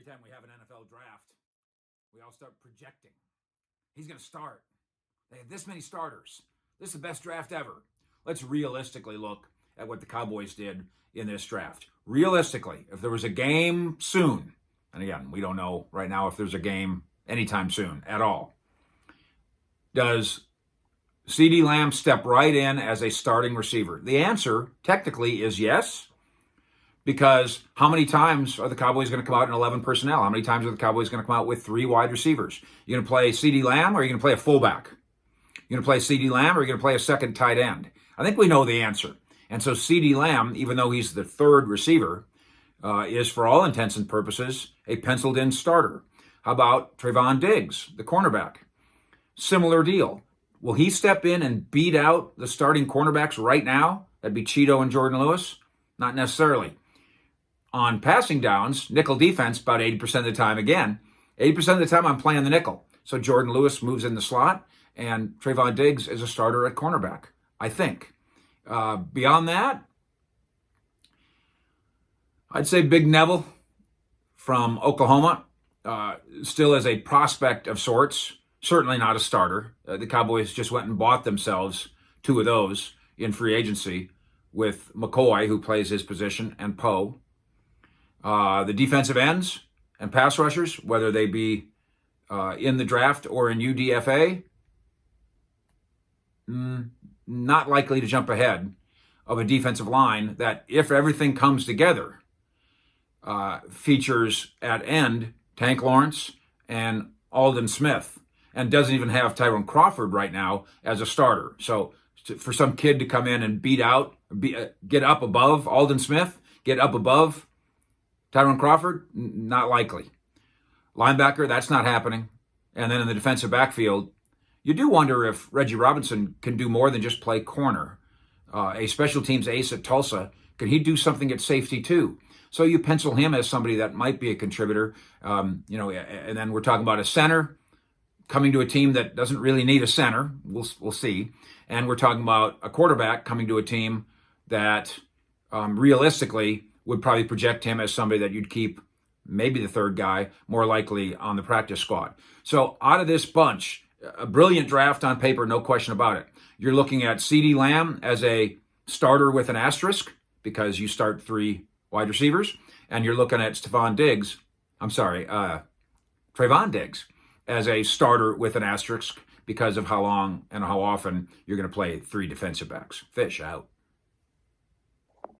time we have an NFL draft, we all start projecting. He's going to start. They have this many starters. This is the best draft ever. Let's realistically look at what the Cowboys did in this draft. Realistically, if there was a game soon, and again, we don't know right now if there's a game anytime soon at all, does CeeDee Lamb step right in as a starting receiver? The answer technically is yes, because how many times are the Cowboys going to come out in 11 personnel? How many times are the Cowboys going to come out with 3 wide receivers? You're going to play CeeDee Lamb or are you going to play a fullback? You're going to play CeeDee Lamb or are you going to play a second tight end? I think we know the answer. And so CeeDee Lamb, even though he's the third receiver, is for all intents and purposes a penciled-in starter. How about Trevon Diggs, the cornerback? Similar deal. Will he step in and beat out the starting cornerbacks right now? That'd be Cheeto and Jordan Lewis? Not necessarily. On passing downs, nickel defense, about 80% of the time again. 80% of the time I'm playing the nickel. So Jordan Lewis moves in the slot, and Trevon Diggs is a starter at cornerback, I think. Beyond that, I'd say Big Neville from Oklahoma, still as a prospect of sorts, certainly not a starter. The Cowboys just went and bought themselves 2 of those in free agency with McCoy, who plays his position, and Poe. The defensive ends and pass rushers, whether they be in the draft or in UDFA, not likely to jump ahead of a defensive line that, if everything comes together, features at end Tank Lawrence and Aldon Smith, and doesn't even have Tyrone Crawford right now as a starter. So for some kid to come in and get up above Aldon Smith, get up above Tyrone Crawford, not likely. Linebacker, that's not happening. And then in the defensive backfield, you do wonder if Reggie Robinson can do more than just play corner. A special teams ace at Tulsa, could he do something at safety too? So you pencil him as somebody that might be a contributor. And then we're talking about a center coming to a team that doesn't really need a center. We'll see. And we're talking about a quarterback coming to a team that realistically would probably project him as somebody that you'd keep, maybe the third guy, more likely on the practice squad. So out of this bunch, a brilliant draft on paper, no question about it. You're looking at CeeDee Lamb as a starter with an asterisk because you start 3 wide receivers, and you're looking at Trevon Diggs as a starter with an asterisk because of how long and how often you're going to play 3 defensive backs. Fish out.